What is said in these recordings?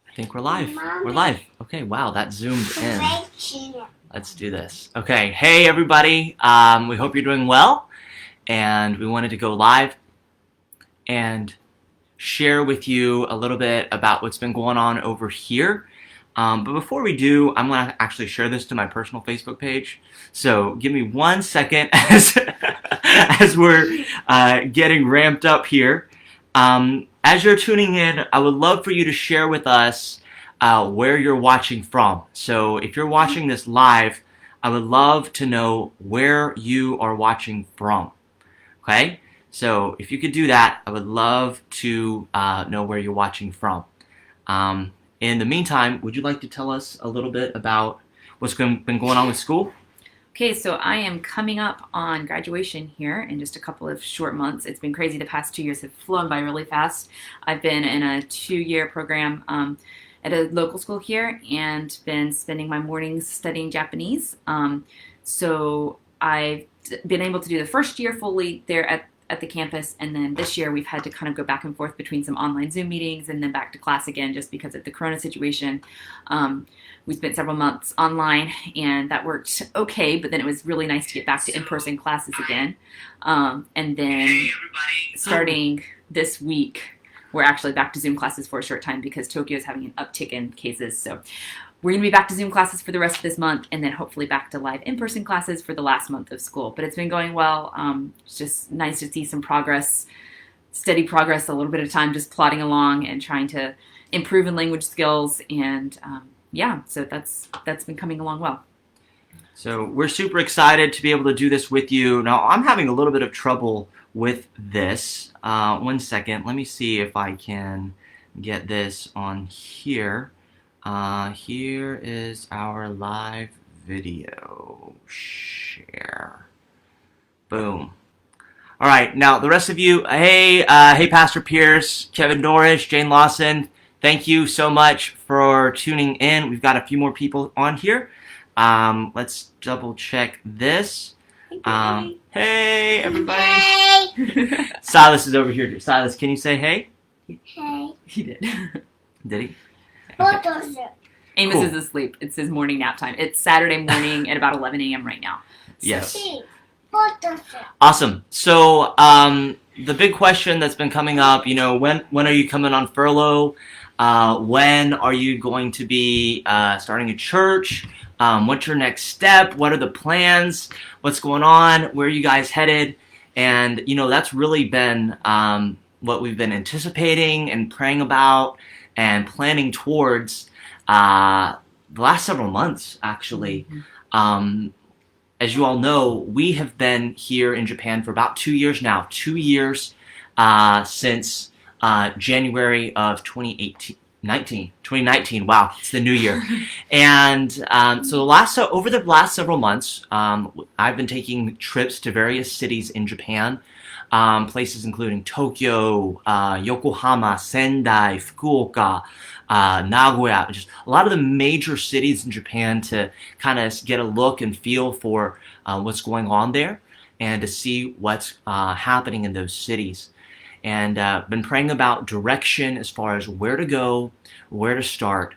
I think we're live. We're live. Okay, wow, that zoomed in. Let's do this. Okay, hey everybody. We hope you're doing well, and we wanted to go live and share with you a little bit about what's been going on over here. But before we do, I'm going to actually share this to my personal Facebook page. So give me 1 second as we're getting ramped up here. As you're tuning in, I would love for you to share with us where you're watching from. So if you're watching this live, I would love to know where you are watching from. Okay? So if you could do that, I would love to know where you're watching from. In the meantime, would you like to tell us a little bit about what's been going on with school? Okay, so I am coming up on graduation here in just a couple of short months. It's been crazy. The past 2 years have flown by really fast. I've been in a 2-year program at a local school here and been spending my mornings studying Japanese. So I've been able to do the first year fully there at the campus, and then this year we've had to kind of go back and forth between some online Zoom meetings and then back to class again just because of the corona situation. We spent several months online, and that worked okay, but then it was really nice to get back to in-person classes again. And then starting this week, we're actually back to Zoom classes for a short time because Tokyo is having an uptick in cases. So we're going to be back to Zoom classes for the rest of this month, and then hopefully back to live in-person classes for the last month of school. But it's been going well. It's just nice to see some progress, steady progress, a little bit of time just plodding along and trying to improve in language skills. And yeah, so that's been coming along well. So we're super excited to be able to do this with you. Now, I'm having a little bit of trouble with this. 1 second. Let me see if I can get this on here. Here is our live video. Share. Boom. All right. Now, the rest of you, hey, Pastor Pierce, Kevin Dorish, Jane Lawson, thank you so much for tuning in. We've got a few more people on here. Let's double check this. Hey, everybody. Hey. Silas is over here. Silas, can you say hey? Hey. He did. Did he? What was it? Amos Cool. is asleep. It's his morning nap time. It's Saturday morning at about 11 a.m. right now. Yes. See. What was it? Awesome. So, the big question that's been coming up, when are you coming on furlough? When are you going to be starting a church? What's your next step? What are the plans? What's going on? Where are you guys headed? And, that's really been what we've been anticipating and praying about and planning towards the last several months, actually. As you all know, we have been here in Japan for about 2 years now. 2 years since January of 2019. Wow, it's the new year. And so over the last several months, I've been taking trips to various cities in Japan, places including Tokyo, Yokohama, Sendai, Fukuoka, Nagoya, just a lot of the major cities in Japan to kind of get a look and feel for what's going on there and to see what's happening in those cities. And been praying about direction as far as where to go, where to start.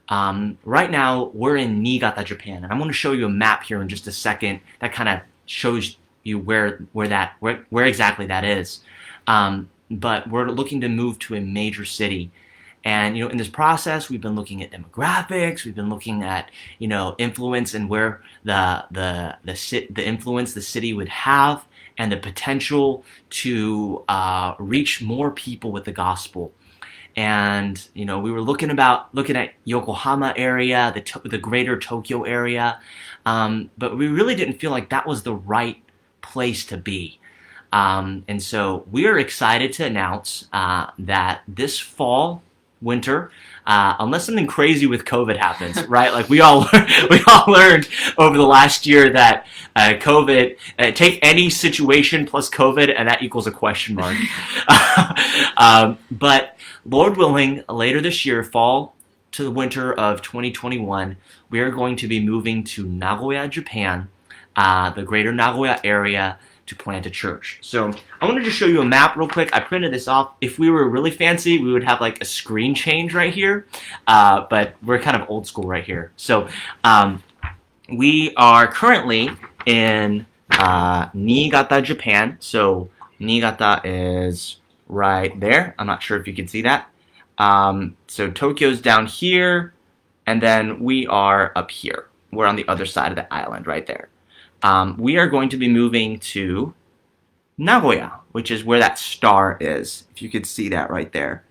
Right now, we're in Niigata, Japan, and I'm going to show you a map here in just a second that kind of shows you where exactly that is. But we're looking to move to a major city. And, in this process, we've been looking at demographics, we've been looking at, influence and where the influence the city would have and the potential to reach more people with the gospel. And, we were looking at Yokohama area, the greater Tokyo area, but we really didn't feel like that was the right place to be. And so we are excited to announce that this winter, unless something crazy with COVID happens, right? Like we all learned over the last year that COVID, take any situation plus COVID, and that equals a question mark. But Lord willing, later this year, fall to the winter of 2021, we are going to be moving to Nagoya, Japan, the greater Nagoya area, to plant a church. So I wanted to show you a map real quick. I printed this off. If we were really fancy, we would have like a screen change right here, but we're kind of old school right here. So we are currently in Niigata, Japan. So Niigata is right there. I'm not sure if you can see that. So Tokyo's down here, and then we are up here. We're on the other side of the island right there. We are going to be moving to Nagoya, which is where that star is, if you could see that right there.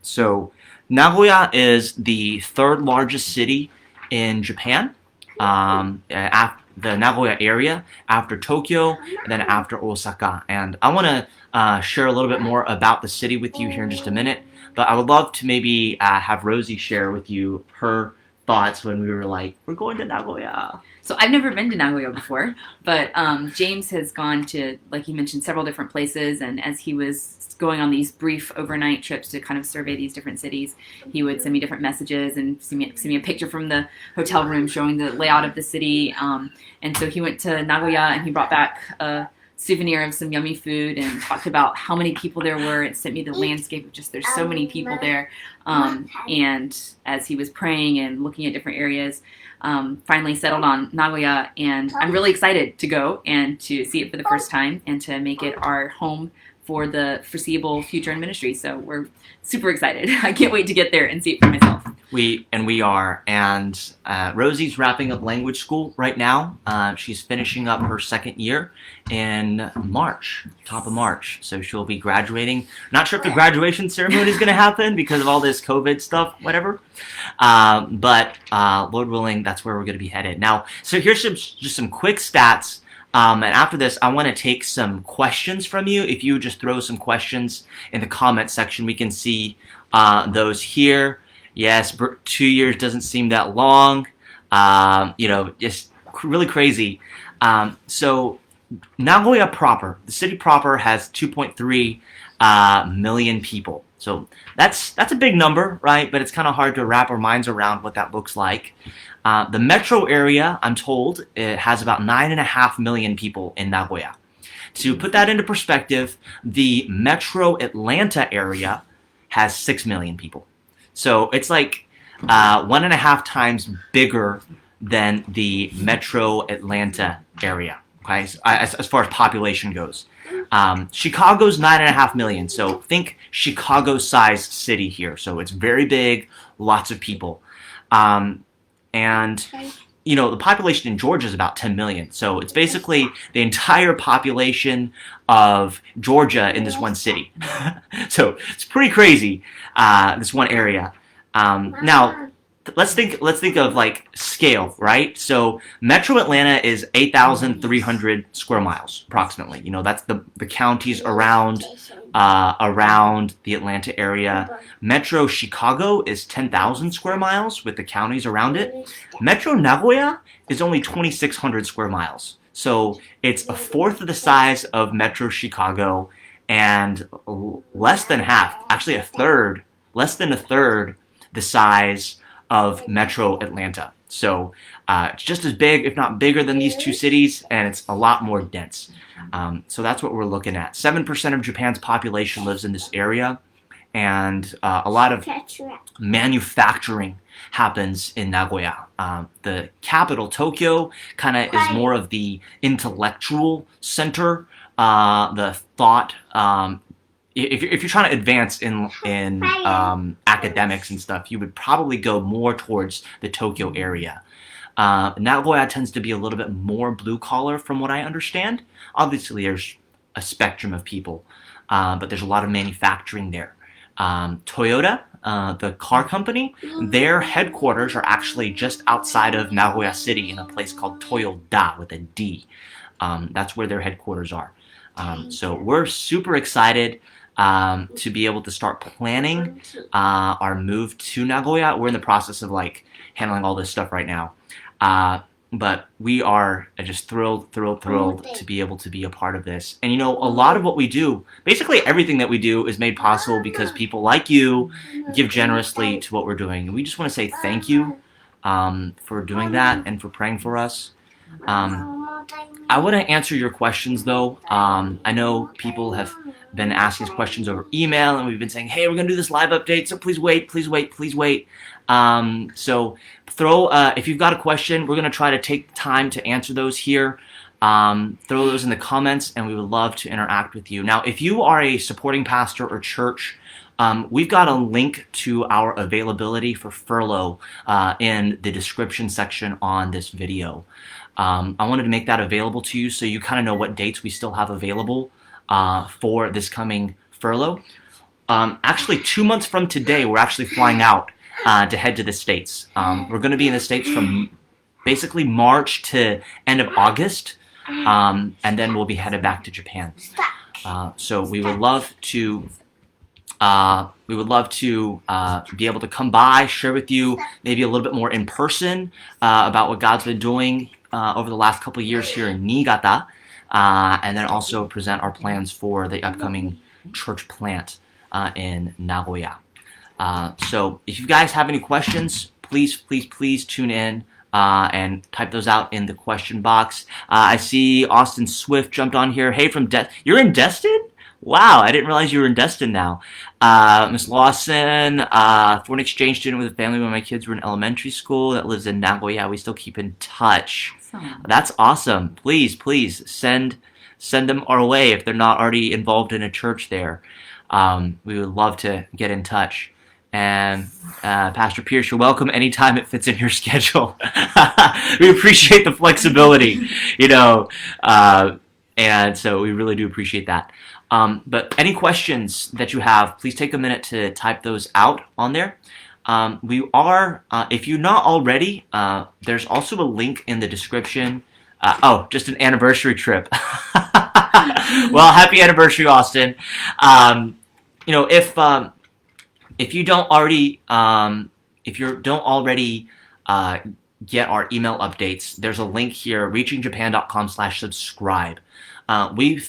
So Nagoya is the third largest city in Japan, the Nagoya area, after Tokyo, and then after Osaka. And I want to share a little bit more about the city with you here in just a minute, but I would love to maybe have Rosie share with you her thoughts when we were like, we're going to Nagoya. So I've never been to Nagoya before, but James has gone to, like he mentioned, several different places, and as he was going on these brief overnight trips to kind of survey these different cities, he would send me different messages and send me a picture from the hotel room showing the layout of the city. And so he went to Nagoya and he brought back a souvenir of some yummy food and talked about how many people there were and sent me the landscape of just there's so many people there. And as he was praying and looking at different areas, finally settled on Nagoya, and I'm really excited to go and to see it for the first time and to make it our home for the foreseeable future in ministry. So we're super excited. I can't wait to get there and see it for myself. We are. And Rosie's wrapping up language school right now. She's finishing up her second year in March, top of March. So she'll be graduating. Not sure if the graduation ceremony is going to happen because of all this COVID stuff, whatever. But Lord willing, that's where we're going to be headed. Now, so here's just some quick stats. And after this, I want to take some questions from you. If you just throw some questions in the comment section, we can see those here. Yes, 2 years doesn't seem that long. Just really crazy. So Nagoya proper, the city proper, has 2.3 million people. So that's a big number, right? But it's kind of hard to wrap our minds around what that looks like. The metro area, I'm told, it has about 9.5 million people in Nagoya. To put that into perspective, the metro Atlanta area has 6 million people. So it's like 1.5 times bigger than the metro Atlanta area, okay, as far as population goes. Chicago's 9.5 million, so think Chicago-sized city here. So it's very big, lots of people. And, the population in Georgia is about 10 million. So it's basically the entire population of Georgia in this one city. So it's pretty crazy, this one area. Now, let's think of like scale, right? So Metro Atlanta is 8,300 square miles, approximately. That's the counties around the Atlanta area. Metro Chicago is 10,000 square miles with the counties around it. Metro Nagoya is only 2,600 square miles. So it's a fourth of the size of Metro Chicago and less than half, actually less than a third the size of Metro Atlanta. So it's just as big, if not bigger than these two cities, and it's a lot more dense. So that's what we're looking at. 7% of Japan's population lives in this area, and a lot of manufacturing happens in Nagoya. The capital, Tokyo, kind of is more of the intellectual center, the thought. If you're trying to advance in academics and stuff, you would probably go more towards the Tokyo area. Nagoya tends to be a little bit more blue collar, from what I understand. Obviously, there's a spectrum of people, but there's a lot of manufacturing there. Toyota, the car company, their headquarters are actually just outside of Nagoya City in a place called Toyoda with a D. That's where their headquarters are. So we're super excited to be able to start planning our move to Nagoya. We're in the process of handling all this stuff right now. But we are just thrilled to be able to be a part of this. And a lot of what we do, basically everything that we do, is made possible because people like you give generously to what we're doing. And we just want to say thank you for doing that and for praying for us. I want to answer your questions though. I know people have been asking us questions over email, and we've been saying, "Hey, we're gonna do this live update, so please wait, please wait, please wait." So if you've got a question, we're gonna try to take time to answer those here. Throw those in the comments, and we would love to interact with you. Now, if you are a supporting pastor or church, we've got a link to our availability for furlough in the description section on this video. I wanted to make that available to you so you kind of know what dates we still have available for this coming furlough. Actually, 2 months from today, we're actually flying out to head to the States. We're going to be in the States from basically March to end of August, and then we'll be headed back to Japan. So we would love to be able to come by, share with you maybe a little bit more in person about what God's been doing over the last couple of years here in Niigata, and then also present our plans for the upcoming church plant in Nagoya. So if you guys have any questions, please tune in and type those out in the question box. I see Austin Swift jumped on here. Hey, you're in Destin? Wow, I didn't realize you were in Destin now. Miss Lawson, foreign exchange student with a family when my kids were in elementary school that lives in Nagoya. We still keep in touch. Awesome. That's awesome. Please send them our way if they're not already involved in a church there. We would love to get in touch. And Pastor Pierce, you're welcome anytime it fits in your schedule. We appreciate the flexibility, and so we really do appreciate that. But any questions that you have, please take a minute to type those out on there. We are, if you're not already, there's also a link in the description. Just an anniversary trip. Well, happy anniversary, Austin. If you don't already, get our email updates, there's a link here, reachingjapan.com/subscribe. We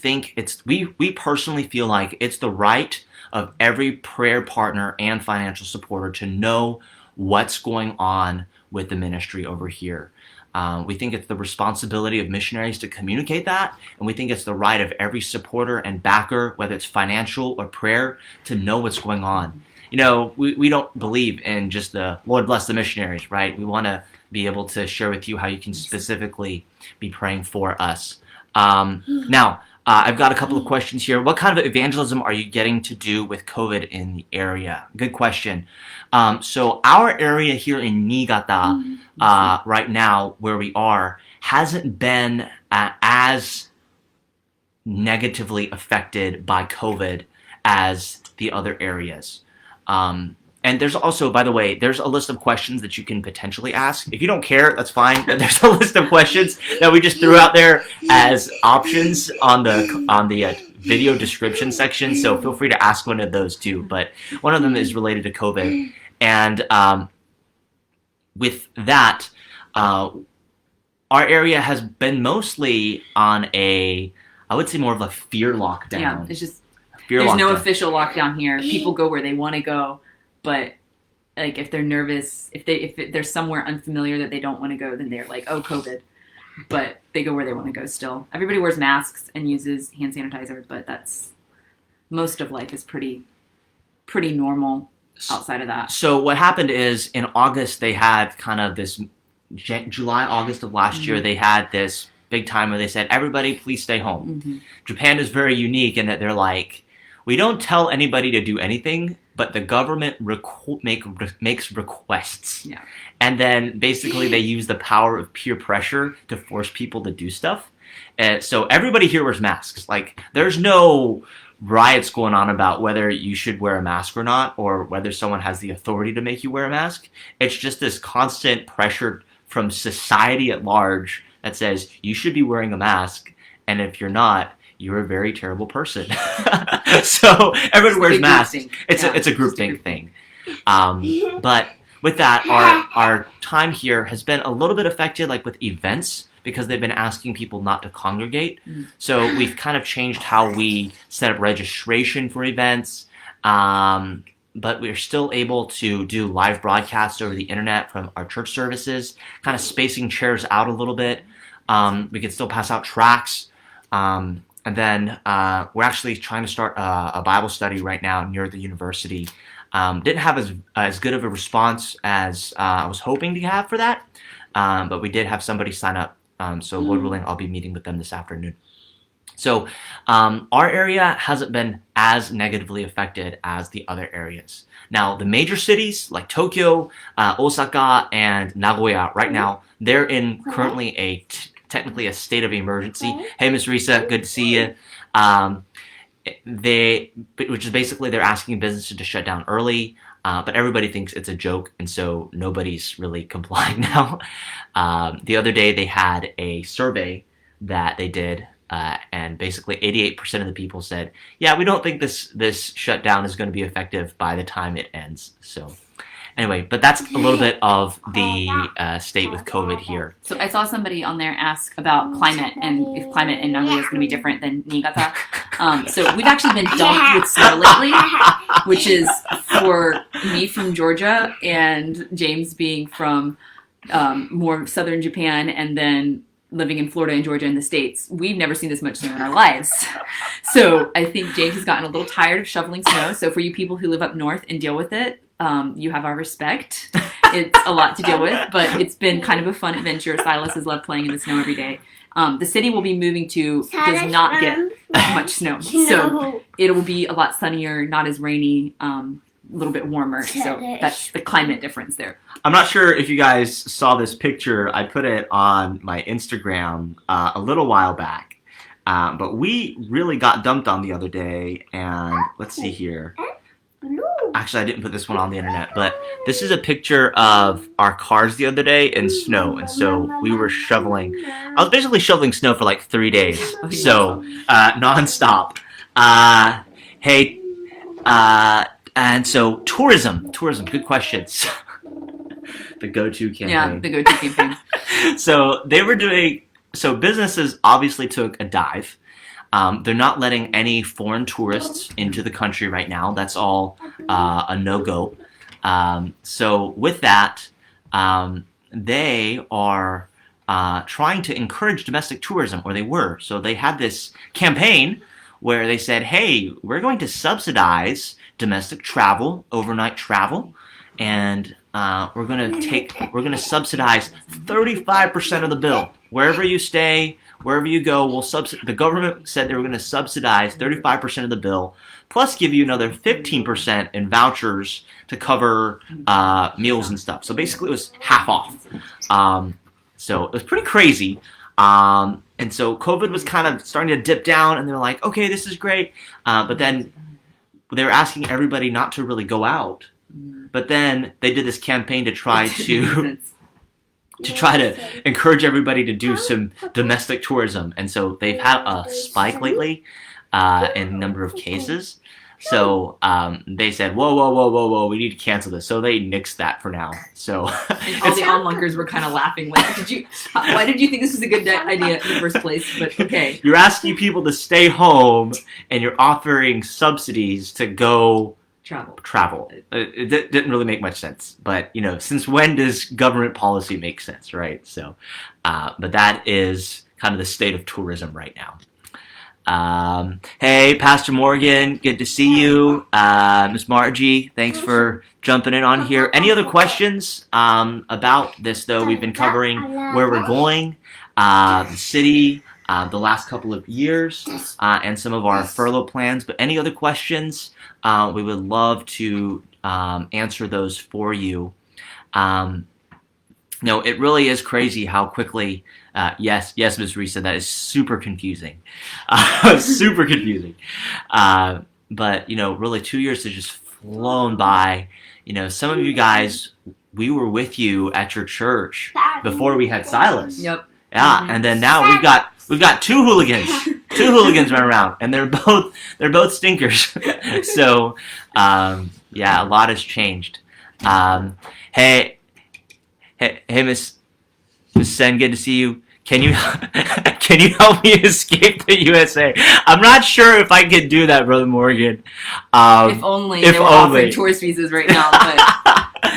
personally feel like it's the right of every prayer partner and financial supporter to know what's going on with the ministry over here. We think it's the responsibility of missionaries to communicate that, and we think it's the right of every supporter and backer, whether it's financial or prayer, to know what's going on. We don't believe in just the Lord bless the missionaries, right? We want to be able to share with you how you can specifically be praying for us. Now, I've got a couple of questions here. What kind of evangelism are you getting to do with COVID in the area? Good question. So our area here in Niigata, right now, where we are, hasn't been as negatively affected by COVID as the other areas. And there's also, by the way, there's a list of questions that you can potentially ask. If you don't care, that's fine. But there's a list of questions that we just threw out there as options on the video description section. So feel free to ask one of those too. But one of them is related to COVID. And with that, our area has been mostly on I would say more of a fear lockdown. Yeah, it's just Fear there's no lockdown. official lockdown here. People go where they want to go, but like if they're nervous, if there's somewhere unfamiliar that they don't want to go, then they're like, oh, COVID. But they go where they want to go still. Everybody wears masks and uses hand sanitizer, but most of life is pretty normal outside of that. So what happened is in August they had kind of this July, August of last year, they had this big time where they said, everybody please stay home. Mm-hmm. Japan is very unique in that they're like, we don't tell anybody to do anything, but the government makes requests. Yeah. And then basically they use the power of peer pressure to force people to do stuff. So everybody here wears masks. Like there's no riots going on about whether you should wear a mask or not, or whether someone has the authority to make you wear a mask. It's just this constant pressure from society at large that says you should be wearing a mask, and if you're not, you're a very terrible person. So everyone wears masks. It's a groupthink thing. But with that, our time here has been a little bit affected, like with events, because they've been asking people not to congregate. So we've kind of changed how we set up registration for events. But we're still able to do live broadcasts over the internet from our church services, kind of spacing chairs out a little bit. We can still pass out tracts. And then we're actually trying to start a Bible study right now near the university. Didn't have as good of a response as I was hoping to have for that, but we did have somebody sign up. So Lord willing, I'll be meeting with them this afternoon. So our area hasn't been as negatively affected as the other areas. Now, the major cities like Tokyo, Osaka, and Nagoya, right now, they're in currently technically a state of emergency. Hey, Miss Risa, good to see you. Which is basically they're asking businesses to shut down early, but everybody thinks it's a joke, and so nobody's really complying now. The other day they had a survey that they did, and basically 88% of the people said, yeah, we don't think this shutdown is going to be effective by the time it ends. So anyway, but that's a little bit of the state with COVID here. So I saw somebody on there ask about climate and if climate in Nagoya is going to be different than Niigata. So we've actually been dumped with snow lately, which is for me from Georgia and James being from more southern Japan and then living in Florida and Georgia in the States. We've never seen this much snow in our lives. So I think James has gotten a little tired of shoveling snow. So for you people who live up north and deal with it, you have our respect. It's a lot to deal with, but it's been kind of a fun adventure. Silas has loved playing in the snow every day. The city we'll be moving to does not get much snow. So it'll be a lot sunnier, not as rainy, a little bit warmer. So that's the climate difference there. I'm not sure if you guys saw this picture. I put it on my Instagram a little while back. But we really got dumped on the other day. And let's see here. Actually, I didn't put this one on the internet, but this is a picture of our cars the other day in snow. And so we were shoveling. I was basically shoveling snow for like 3 days. So nonstop. Hey, and so tourism, good questions. The go-to campaign. Yeah, the go-to campaign. So businesses obviously took a dive. They're not letting any foreign tourists into the country right now. That's all a no-go. So with that, they are trying to encourage domestic tourism, or they were. So they had this campaign where they said, hey, we're going to subsidize domestic travel, overnight travel, and we're going to subsidize 35% of the bill. Wherever you stay, wherever you go, the government said they were going to subsidize 35% of the bill, plus give you another 15% in vouchers to cover meals and stuff. So basically it was half off. So it was pretty crazy. And so COVID was kind of starting to dip down, and they're like, okay, this is great. But then they were asking everybody not to really go out. But then they did this campaign to try to encourage everybody to do some domestic tourism. And so they've had a spike lately in number of cases. So they said, whoa, we need to cancel this. So they nixed that for now. So and all the onlookers were kind of laughing. Like, why did you think this was a good idea in the first place? But okay. You're asking people to stay home, and you're offering subsidies to go travel. It didn't really make much sense. But, since when does government policy make sense, right? So, but that is kind of the state of tourism right now. Hey, Pastor Morgan, good to see you. Miss Margie, thanks for jumping in on here. Any other questions about this, though? We've been covering where we're going, the city, the last couple of years, and some of our furlough plans. But any other questions? We would love to answer those for you. It really is crazy how quickly, yes, Ms. Risa, that is super confusing. Super confusing. But, really 2 years have just flown by. Some of you guys, we were with you at your church before we had Silas. Yep. Yeah, and then now we've got two hooligans. Two hooligans run around, and they're both stinkers. So, yeah, a lot has changed. Hey, Miss Sen, good to see you. Can you help me escape the USA? I'm not sure if I could do that, Brother Morgan. If only they were offering tourist visas right now. But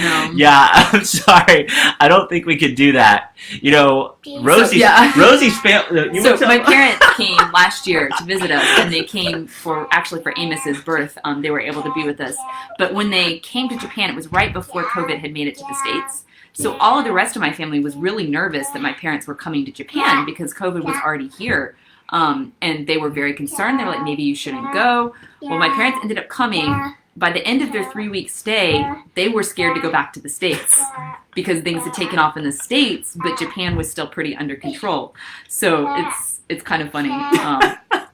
No. Yeah, I'm sorry. I don't think we could do that. You know, Rosie's yeah. Rosie's family. So my parents came last year to visit us, and they came for Amos's birth. They were able to be with us, but when they came to Japan, it was right before COVID had made it to the States. So all of the rest of my family was really nervous that my parents were coming to Japan because COVID was already here, and they were very concerned. They were like, maybe you shouldn't go. Well, my parents ended up coming. By the end of their 3-week stay, they were scared to go back to the States because things had taken off in the States, but Japan was still pretty under control. So it's kind of funny.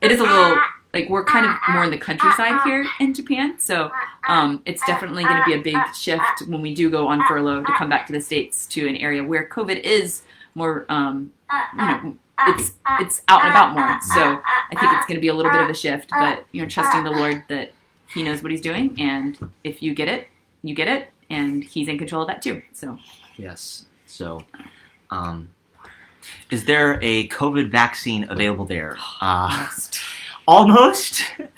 It is a little, like, we're kind of more in the countryside here in Japan, so it's definitely going to be a big shift when we do go on furlough to come back to the States to an area where COVID is more, it's out and about more. So I think it's going to be a little bit of a shift, but, trusting the Lord that He knows what He's doing, and if you get it, you get it, and He's in control of that too. So Yes. So, is there a COVID vaccine available there? Almost.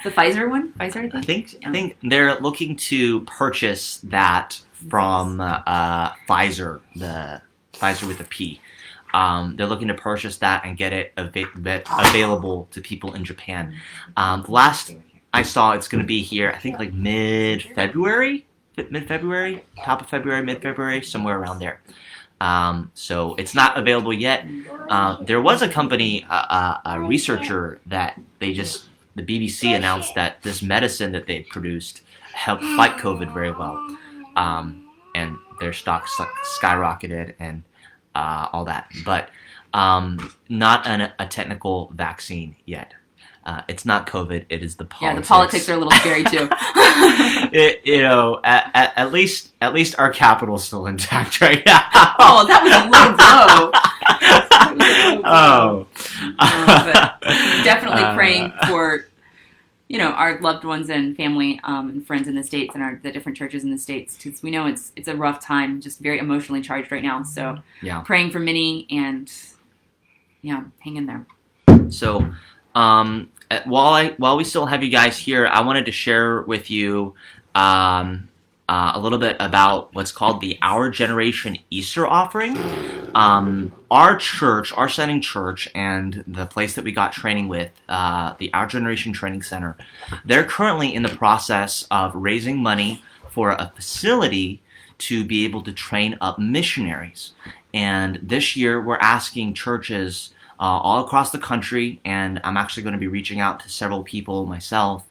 the Pfizer one, Pfizer, I think they're looking to purchase that from Pfizer, the Pfizer with a P. They're looking to purchase that and get it available to people in Japan. The last I saw, it's going to be here, I think, like mid-February, top of February, mid-February, somewhere around there. So it's not available yet. There was a company, a researcher that the BBC announced that this medicine that they produced helped fight COVID very well. And their stocks skyrocketed and all that. But not a technical vaccine yet. It's not COVID. It is the politics. Yeah, the politics are a little scary too. At least our capital's still intact right now. Oh, that was a low blow. But definitely praying for, our loved ones and family and friends in the States and the different churches in the States, because we know it's a rough time, just very emotionally charged right now. So yeah, praying for Minnie and hang in there. So. While we still have you guys here, I wanted to share with you a little bit about what's called the Our Generation Easter Offering. Our church, our sending church, and the place that we got training with, the Our Generation Training Center, they're currently in the process of raising money for a facility to be able to train up missionaries. And this year, we're asking churches all across the country, and I'm actually going to be reaching out to several people myself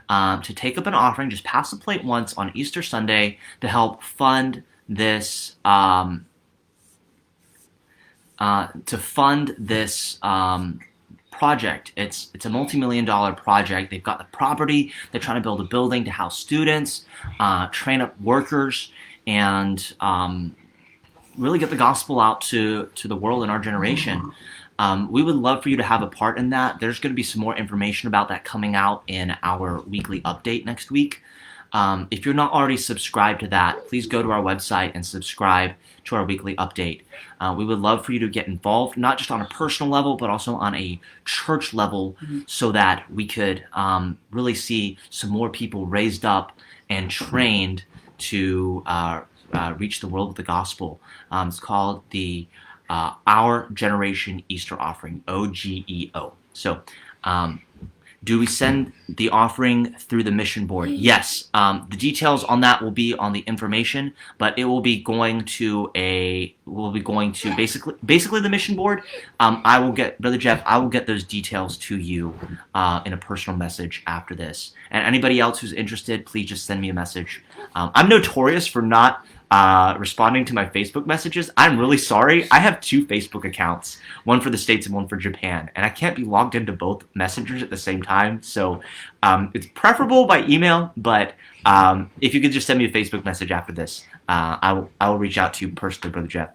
to take up an offering, just pass the plate once on Easter Sunday to help fund this project. It's a multi-million-dollar project. They've got the property. They're trying to build a building to house students, train up workers, and really get the gospel out to the world in our generation. We would love for you to have a part in that. There's going to be some more information about that coming out in our weekly update next week. If you're not already subscribed to that, please go to our website and subscribe to our weekly update. We would love for you to get involved, not just on a personal level, but also on a church level, so that we could really see some more people raised up and trained to reach the world with the gospel. It's called the Our Generation Easter Offering, OGEO. So, do we send the offering through the mission board? Yes. The details on that will be on the information, but it will be going to basically the mission board. Brother Jeff, I will get those details to you in a personal message after this. And anybody else who's interested, please just send me a message. I'm notorious for not responding to my Facebook messages. I'm really sorry. I have 2 Facebook accounts, one for the States and one for Japan, and I can't be logged into both messengers at the same time. So it's preferable by email, but if you could just send me a Facebook message after this, I will reach out to you personally, Brother Jeff,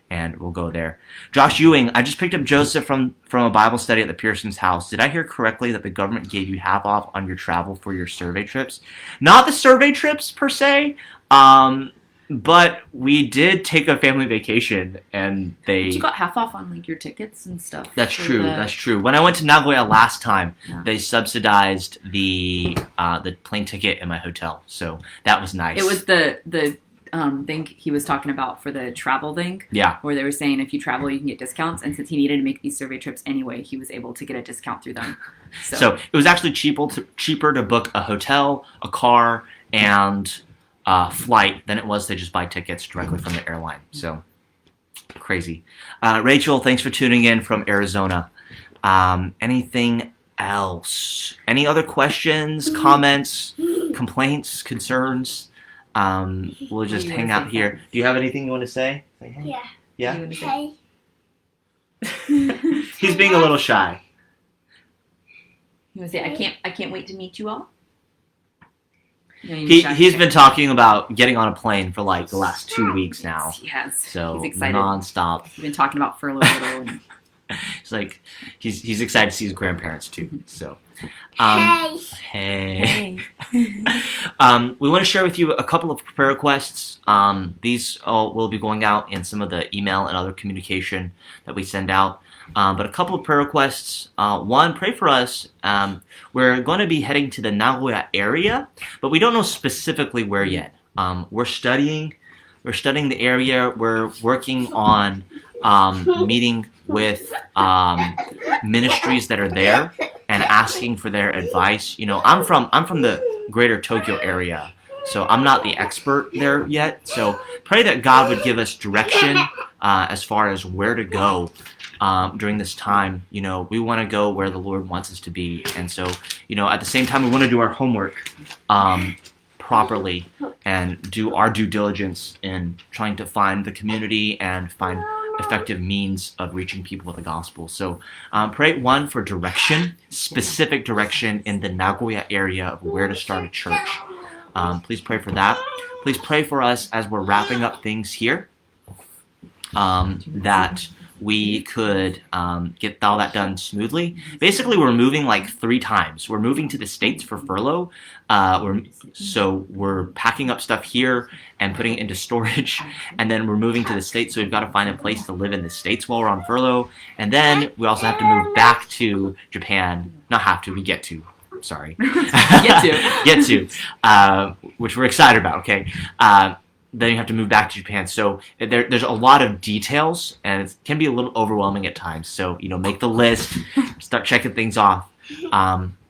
and we'll go there. Josh Ewing, I just picked up Joseph from a Bible study at the Pearson's house. Did I hear correctly that the government gave you half off on your travel for your survey trips? Not the survey trips per se, but we did take a family vacation, and But you got half off on your tickets and stuff. That's true. That's true. When I went to Nagoya last time, they subsidized the plane ticket and my hotel, so that was nice. It was the thing he was talking about for the travel thing, Yeah. where they were saying if you travel, you can get discounts. And since he needed to make these survey trips anyway, he was able to get a discount through them. So it was actually cheaper to book a hotel, a car, and a flight than it was to just buy tickets directly from the airline. So crazy. Rachel, thanks for tuning in from Arizona. Anything else? Any other questions, comments, complaints, concerns? We'll just You hang wanna out say here. Do you have anything you want to say? Say hey. Yeah. Yeah? You wanna say- Hey. He's being a little shy. You want to say, I can't wait to meet you all? No, you're He's shy. been talking about getting on a plane for like the last 2 weeks now. He has. So He's excited. nonstop. We've been talking about furlough a little. And It's like he's excited to see his grandparents too. So Hey. hey. hey. We want to share with you a couple of prayer requests. These all will be going out in some of the email and other communication that we send out. But a couple of prayer requests. One, pray for us. We're going to be heading to the Nagoya area, but we don't know specifically where yet. We're studying the area. We're working on meeting with ministries that are there and asking for their advice. You know, I'm from the greater Tokyo area, so I'm not the expert there yet. So pray that God would give us direction as far as where to go during this time. You know, we want to go where the Lord wants us to be, and so, you know, at the same time, we want to do our homework properly and do our due diligence in trying to find the community and find effective means of reaching people with the gospel. So pray, one, for direction, specific direction in the Nagoya area of where to start a church. Please pray for that. Please pray for us as we're wrapping up things here, that we could get all that done smoothly. Basically, we're moving like 3 times. We're moving to the States for furlough. We're packing up stuff here and putting it into storage, and then we're moving to the States, so we've got to find a place to live in the States while we're on furlough. And then we also have to move back to Japan. Not have to, we get to. Sorry. Get to. Which we're excited about, okay? Then you have to move back to Japan. So there's a lot of details, and it can be a little overwhelming at times. So, you know, make the list, start checking things off.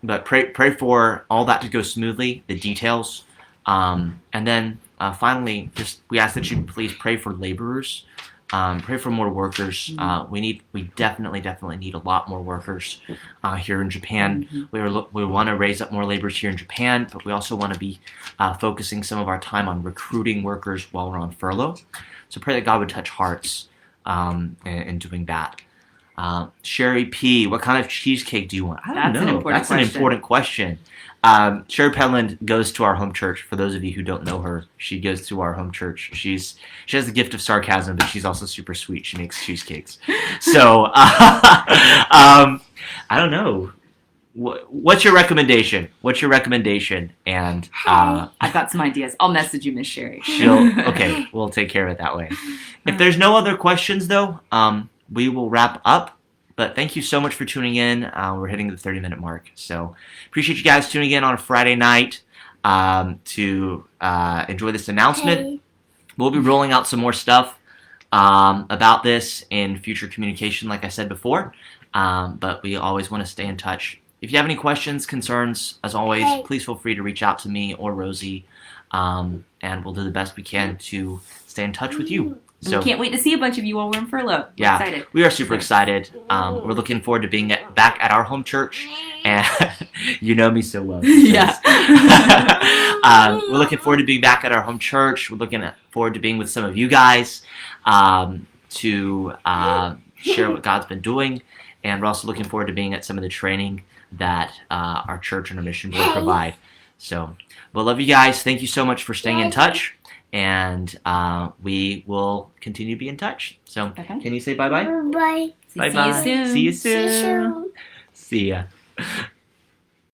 But pray for all that to go smoothly, the details. And then finally, just we ask that you please pray for laborers. Pray for more workers. We definitely need a lot more workers here in Japan. We want to raise up more laborers here in Japan, but we also want to be focusing some of our time on recruiting workers while we're on furlough. So pray that God would touch hearts in doing that. Sherry P, what kind of cheesecake do you want? I don't know. That's an important question. Sherry Penland goes to our home church. For those of you who don't know her, she goes to our home church. She has the gift of sarcasm, but she's also super sweet. She makes cheesecakes. So I don't know. What's your recommendation? And I've got some ideas. I'll message you, Miss Sherry. okay, we'll take care of it that way. If there's no other questions, though, we will wrap up. But thank you so much for tuning in. We're hitting the 30-minute mark. So appreciate you guys tuning in on a Friday night to enjoy this announcement. Hey. We'll be rolling out some more stuff about this in future communication, like I said before. But we always want to stay in touch. If you have any questions, concerns, as always, please feel free to reach out to me or Rosie. And we'll do the best we can to stay in touch with you. So, we can't wait to see a bunch of you while we're in furlough. We're yeah, excited. We are super excited. We're looking forward to being back at our home church, and you know me so well. Yeah. We're looking forward to being back at our home church. We're looking forward to being with some of you guys to share what God's been doing, and we're also looking forward to being at some of the training that our church and our mission board provide. So, we'll love you guys. Thank you so much for staying in touch. And we will continue to be in touch. So, Okay. Can you say bye-bye? Bye. Bye-bye. See you soon. See you soon. See you soon. See ya.